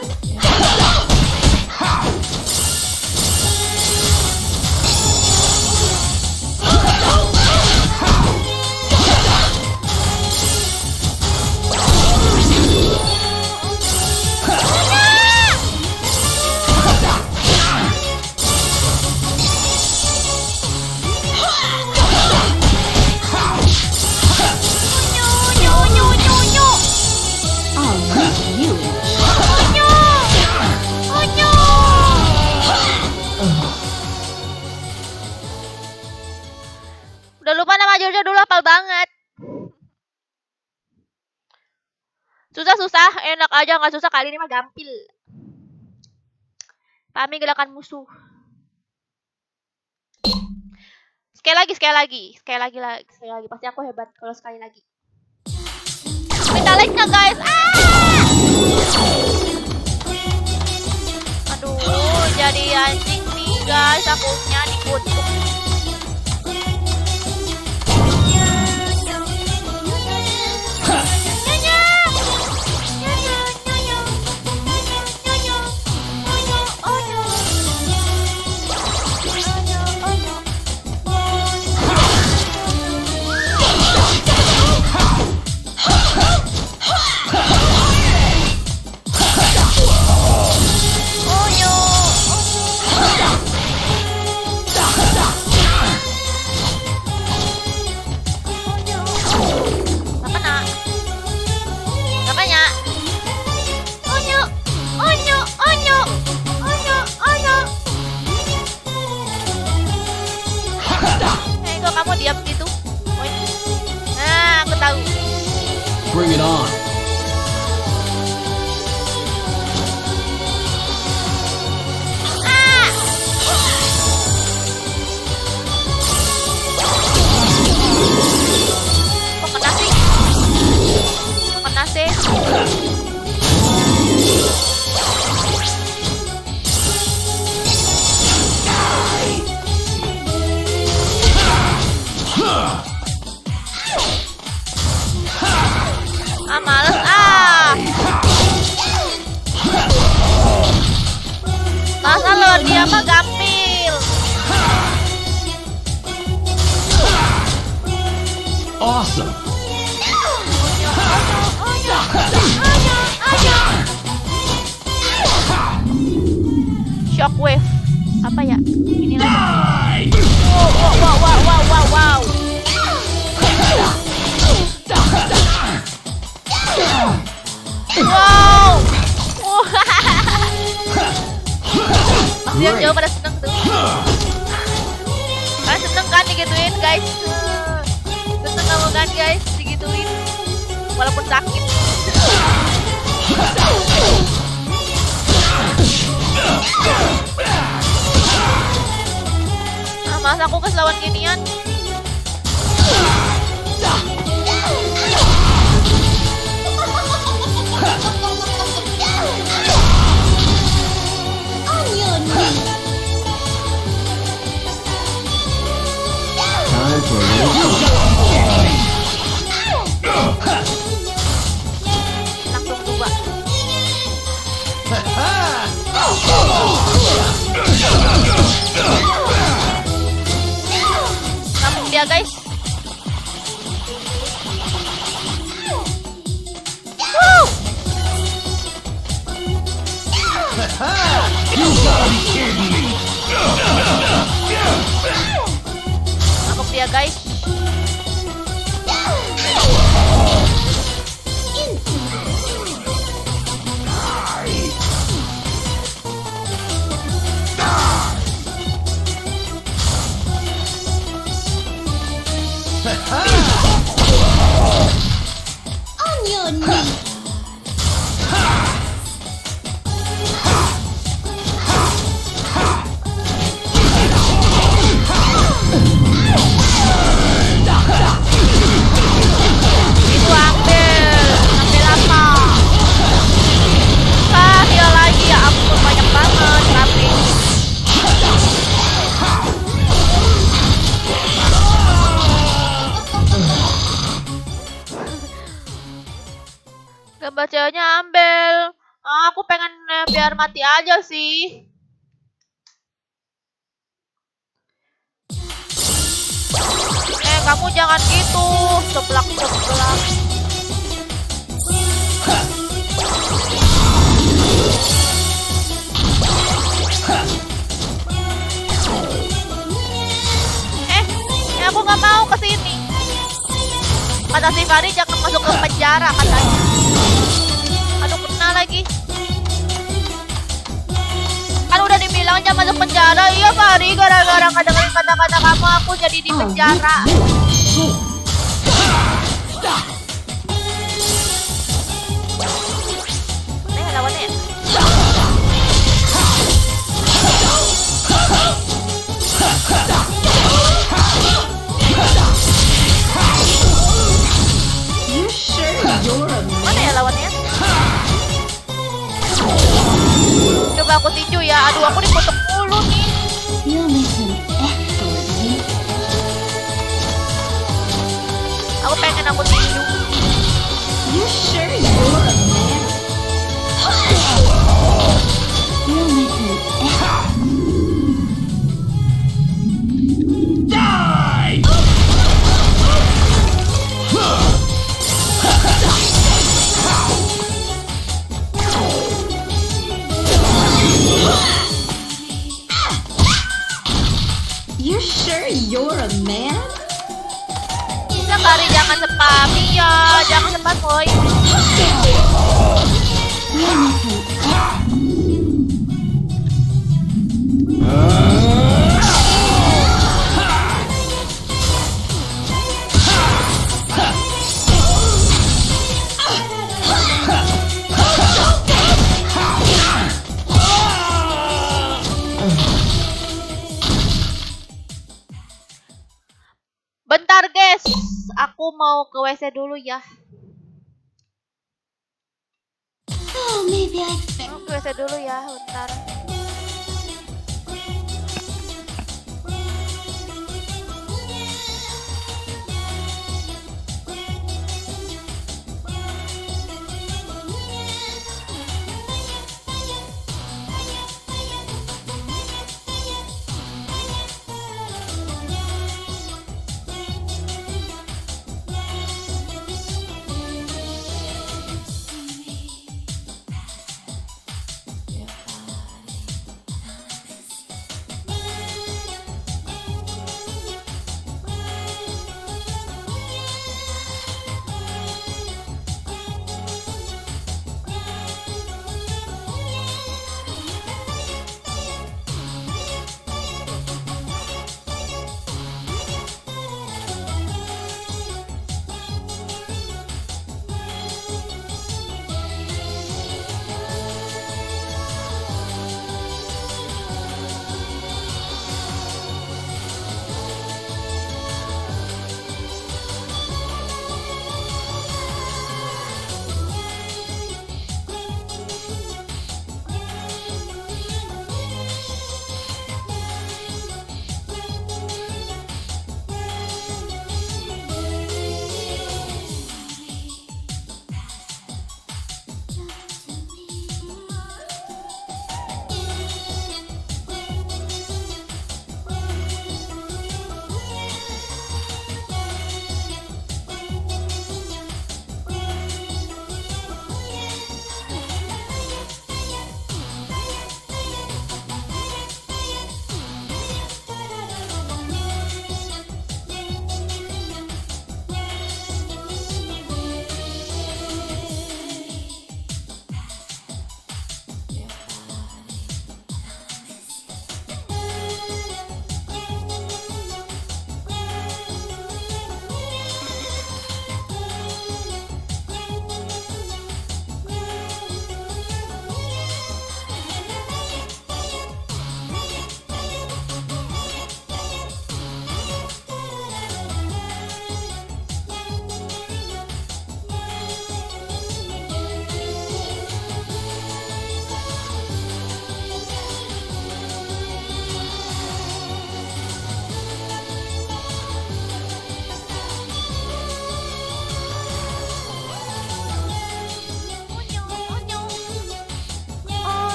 I'll leave you in Udah lupa nama jurusnya dulu, hafal banget. Susah, enak aja nggak susah, kali ini mah gampil. Pahami gerakan musuh. Sekali lagi. Pasti aku hebat kalau sekali lagi. Minta like-nya guys. Aduh, jadi anjing nih guys, takutnya dikutuk. Kamu diam gitu. Nah, aku tahu. Bring it on. Kok kena sih? Males Masa lo dia mah gampil. Awesome. Shockwave. Apa ya? Ini lagi. Wow. Wow. Yang jauh pada seneng tuh. Kalian seneng kan digituin guys? Seneng kamu kan guys digituin? Walaupun sakit. Masa aku kes lawan ginian? Time for a little fun. Langsung coba. Langsung dia guys. Woo! Langsung dia guys. Itu ambil apa? Dia lagi ya ampun banyak banget tapi. Gambar ceweknya ambil. Aku pengen biar mati aja sih. Kamu jangan gitu, seblak. Aku nggak mau kesini. Kata si Fari jangan masuk ke penjara katanya. Aduh kena lagi. Kan udah dibilang jangan masuk penjara. Iya Fari, gara-gara nggak dengerin kata-kata kamu aku jadi di penjara. Mana ya lawannya ya? You sure you're a man? Mana ya lawannya? Coba aku tinju ya. Aduh aku dikutuk mulu nih. You'll make an excellent leader. Aku pengen aku tinju. You sure you're a man? You'll make an Die! You sure you're a man? Bisa Fari jangan spam ya. Jangan spam boy. You'll make an Bentar guys. Aku mau ke WC dulu ya. Oh, maybe I Aku ke WC dulu ya. Bentar.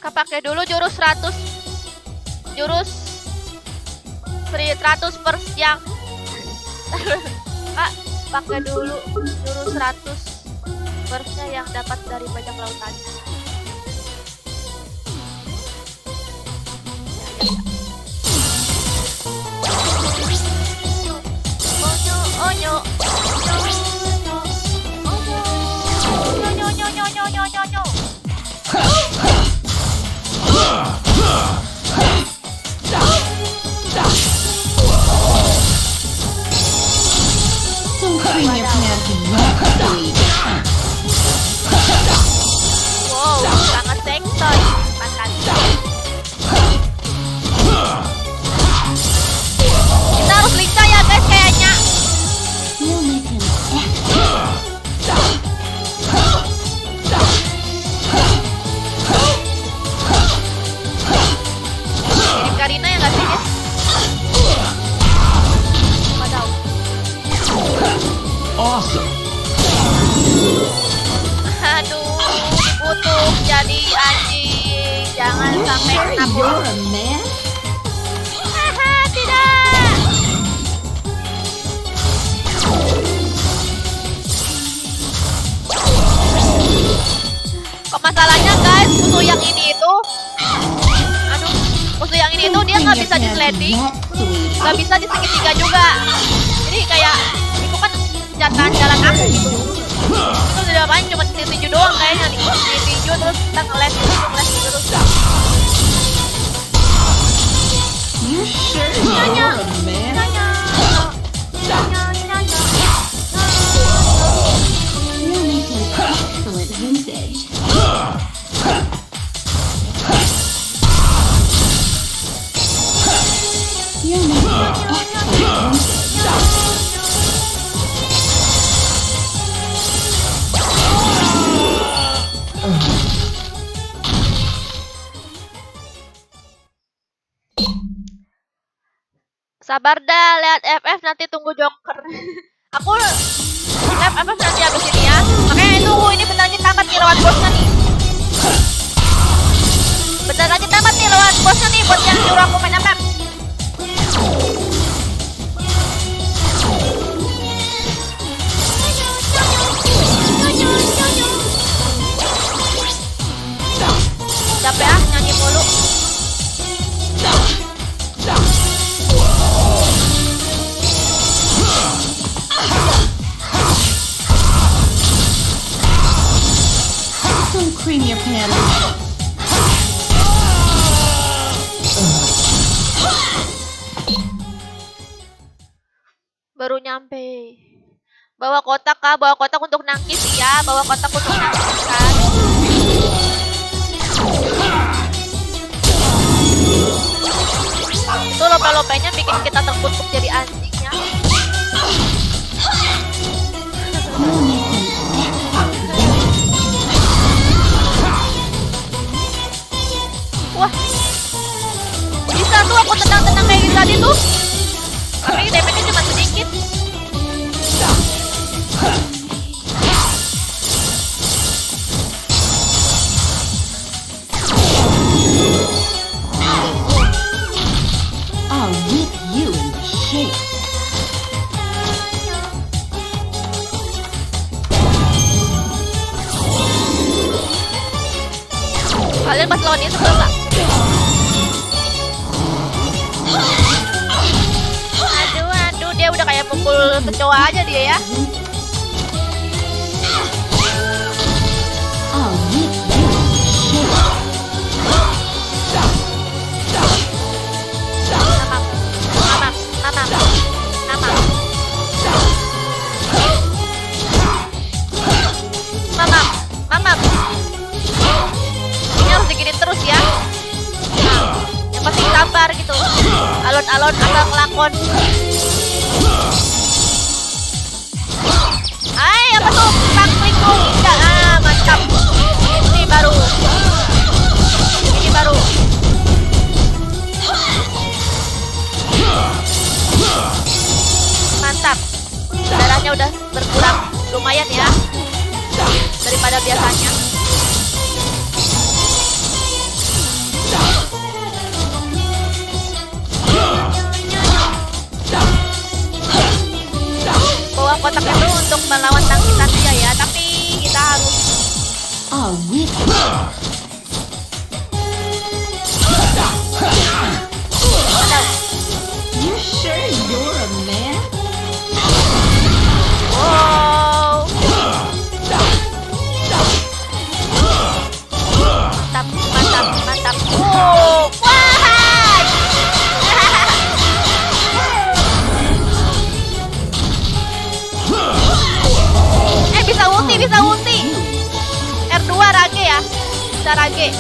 Kak pakai dulu jurus 100. Jurus 100 per yang. Kak, pakai dulu jurus 100 persnya yang dapat dari bajak laut tadi. Onyo, onyo. Don't clean your pants yet, sweet. Wow, sangat sekson. Mantan. Kita harus lincah ya guys kayaknya. You make him Mirip Karina ya nggak sih guys? Wadaw. Awesome. Aduh, dikutuk jadi anjing. Jangan sampai Sure kenapa. you're a man? Haha, tidak. Kok masalahnya guys, musuh yang ini itu, aduh, musuh yang ini itu dia nggak bisa di sliding, nggak bisa di segitiga juga. Jadi kayak itu kan jatahan jalan aku gitu. Itu udah main cuma di tinju doang kayaknya nih, di tinju terus kita ngeles terus. You sure you're a man? You make him excellent vintage. You make him excellent vintage. Sabar dah, lihat FF nanti tunggu Joker. Aku lihat FF nanti habis ini ya. Makanya tunggu ini bentar lagi tamat nih lawan bosnya nih. Bentar lagi tamat nih lawan bosnya nih buat yang nyuruh aku main FF. Capek ah nyanyi mulu. Don't cream your pants. Baru nyampe. Bawa kotak kah? Bawa kotak untuk nangkis ya. Bawa kotak untuk nangkis kan. Itu lope-lopenya bikin kita terkutuk jadi anjingnya. Wah, bisa tuh aku tenang-tenang kayak gitu tadi tuh. Tapi damage-nya cuma sedikit. I'll whip you into shape. Kalian pas lawan itu nggak? Aduh, dia udah kayak pukul kecoa aja dia ya. I'll whip you into shape. Mamam. Ini harus diginin terus ya. Nah, yang penting sabar gitu. Alon-alon asal ngelakon. Apa tuh? Pak Lingkung. Mantap. Ini baru. Mantap. Darahnya udah berkurang lumayan ya daripada biasanya. untuk melawan tangkisan dia ya, tapi kita harus Oh, wicked. You sure you're a man? wow. Mantap, mantap, mantap. Wah. Bisa ulti. R2 rage ya. Bisa rage.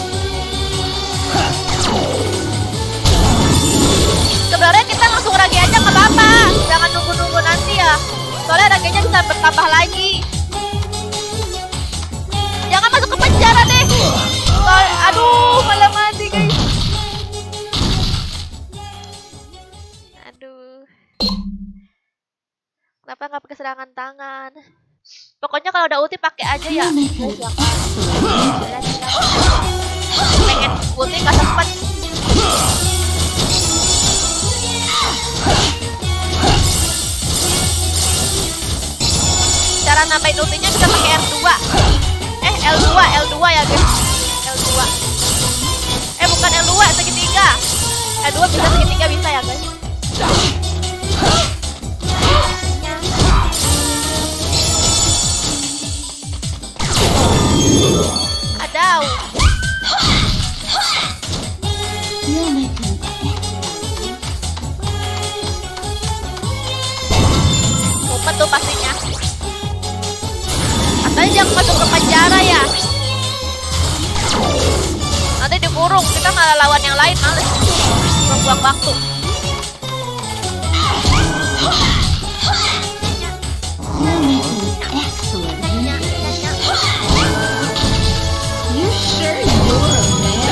Sebenarnya kita langsung rage aja nggak apa-apa. Jangan nunggu-nunggu nanti ya. Soalnya ragenya bisa bertambah lagi. Jangan masuk ke penjara deh. Aduh, malah mati guys. Aduh. Kenapa nggak pakai serangan tangan? Pokoknya kalau udah ulti pakai aja ya. Pengen ulti nggak sempet. Cara nambahin ultinya bisa pakai R2. L2 ya guys. L2. Bukan L2, segitiga. L2 bisa segitiga bisa ya guys. Adau. You'll make me. Ngumpet tuh pastinya. Katanya jangan masuk ke penjara ya. Nanti dikurung, kita malah lawan yang lain, males. Buang-buang waktu. You'll make me excellent. You sure you're a man?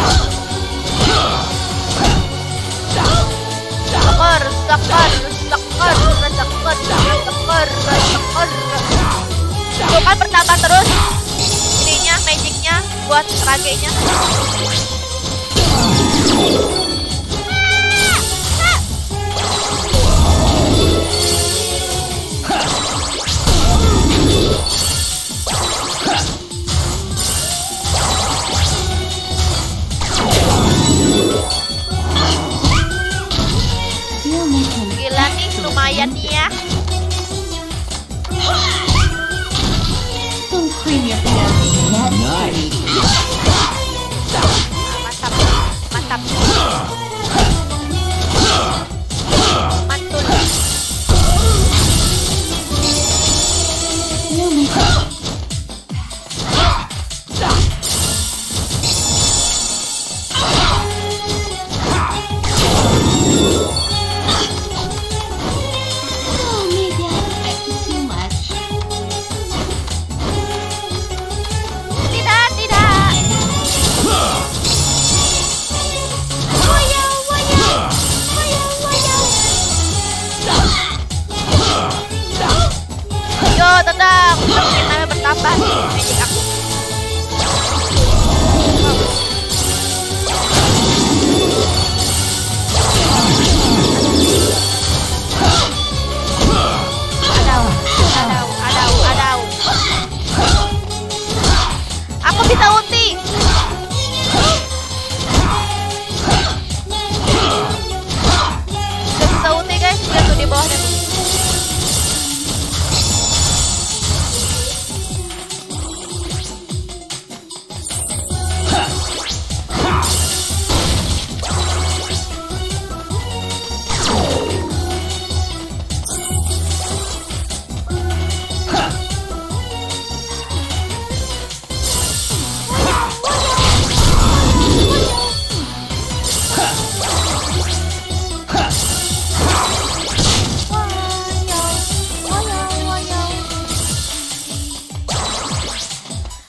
Seker. Tuh kan bertambah terus ininya, magicnya buat ragenya. You'll make him. Gila nih, lumayan nih ya. Don't cream your pants. That's Nice. Mantap, mantap. Mantul. You'll make me. Oh, maybe I expected too much. Tidak, tidak. Woyo, woyo. Woyo, woyo. Yo, tetap. Semakin lama bertambah nih magic aku. Adau. Aku bisa ulti. Udah bisa ulti guys, lihat tuh di bawahnya tuh.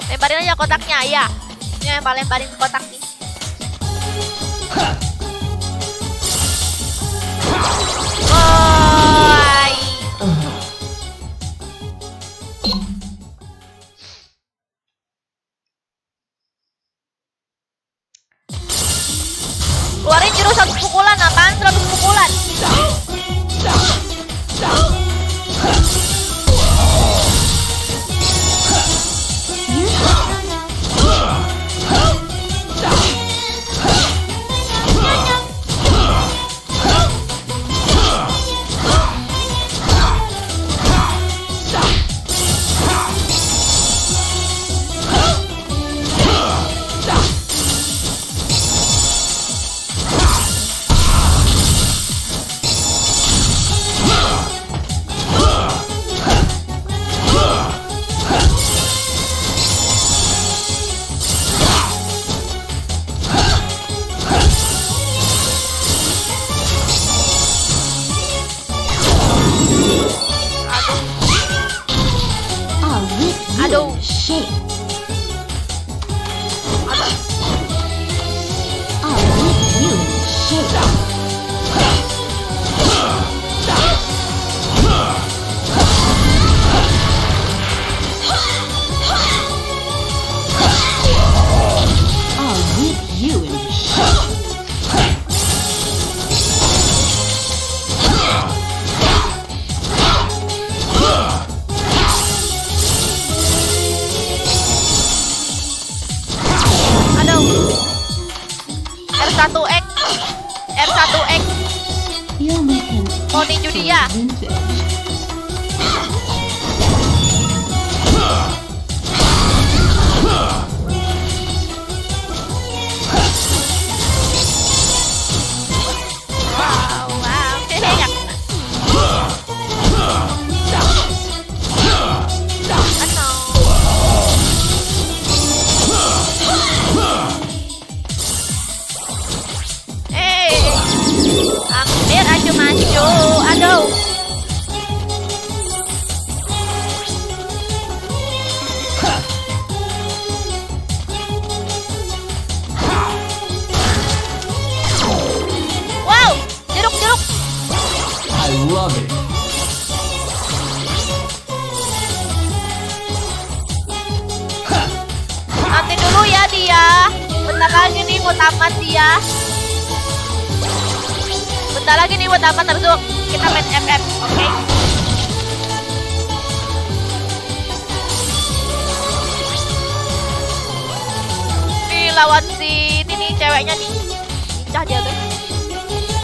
Lemparin aja kotaknya ya. Ini yang paling lemparin kotak nih. Woi. Keluarin jurus 100 pukulan, apaan 100 pukulan? R1X. R1X. You're making Mau ninju dia. vintage. Wow, wow. Hehehe. Ano? Hampir aja maju. Aduh. Wow, jeruk. I love it. Nanti dulu ya dia. Bentar lagi nih mau tamat dia. Bentar lagi nih mau tamat, habis itu kita main FF, oke? Nih lawan si ini nih ceweknya nih.